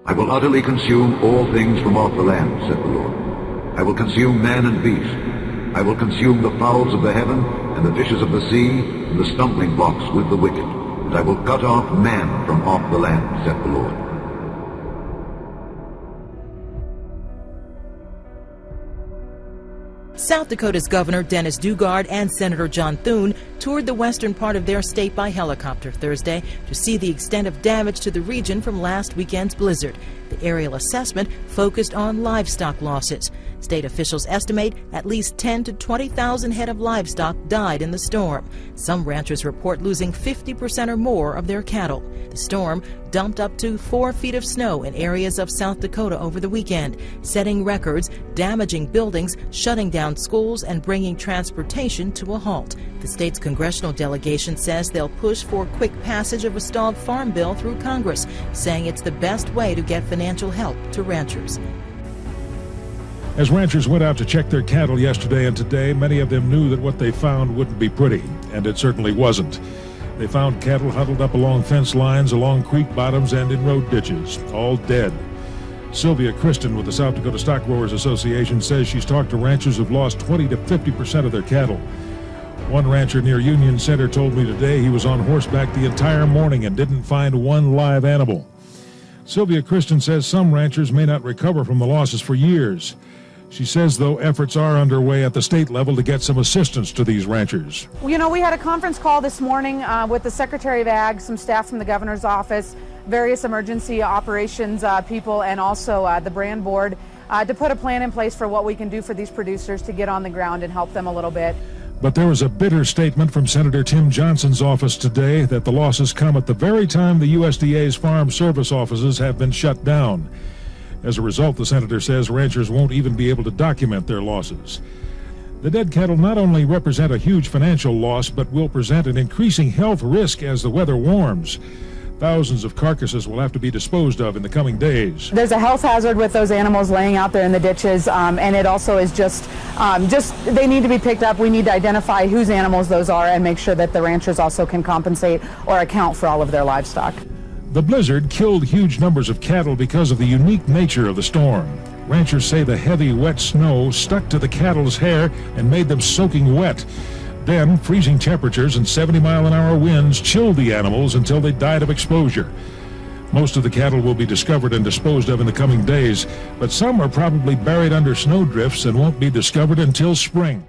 I will utterly consume all things from off the land, said the Lord. I will consume man and beast. I will consume the fowls of the heaven, and the fishes of the sea, and the stumbling blocks with the wicked. And I will cut off man from off the land, said the Lord. South Dakota's Governor Dennis Daugaard and Senator John Thune toured the western part of their state by helicopter Thursday to see the extent of damage to the region from last weekend's blizzard. The aerial assessment focused on livestock losses. State officials estimate at least 10 to 20,000 head of livestock died in the storm. Some ranchers report losing 50% or more of their cattle. The storm dumped up to 4 feet of snow in areas of South Dakota over the weekend, setting records, damaging buildings, shutting down schools, and bringing transportation to a halt. The state's congressional delegation says they'll push for quick passage of a stalled farm bill through Congress, saying it's the best way to get financial help to ranchers. As ranchers went out to check their cattle yesterday and today, many of them knew that what they found wouldn't be pretty, and it certainly wasn't. They found cattle huddled up along fence lines, along creek bottoms, and in road ditches, all dead. Sylvia Kristen with the South Dakota Stock Growers Association says she's talked to ranchers who've lost 20 to 50% of their cattle. One rancher near Union Center told me today he was on horseback the entire morning and didn't find one live animal. Sylvia Kristen says some ranchers may not recover from the losses for years. She says, though, efforts are underway at the state level to get some assistance to these ranchers. You know, we had a conference call this morning with the Secretary of Ag, some staff from the governor's office, various emergency operations people, and also the brand board to put a plan in place for what we can do for these producers to get on the ground and help them a little bit. But there was a bitter statement from Senator Tim Johnson's office today that the losses come at the very time the USDA's farm service offices have been shut down. As a result, the senator says ranchers won't even be able to document their losses. The dead cattle not only represent a huge financial loss, but will present an increasing health risk as the weather warms. Thousands of carcasses will have to be disposed of in the coming days. There's a health hazard with those animals laying out there in the ditches, and it also is just they need to be picked up. We need to identify whose animals those are and make sure that the ranchers also can compensate or account for all of their livestock. The blizzard killed huge numbers of cattle because of the unique nature of the storm. Ranchers say the heavy, wet snow stuck to the cattle's hair and made them soaking wet. Then, freezing temperatures and 70-mile-an-hour winds chilled the animals until they died of exposure. Most of the cattle will be discovered and disposed of in the coming days, but some are probably buried under snowdrifts and won't be discovered until spring.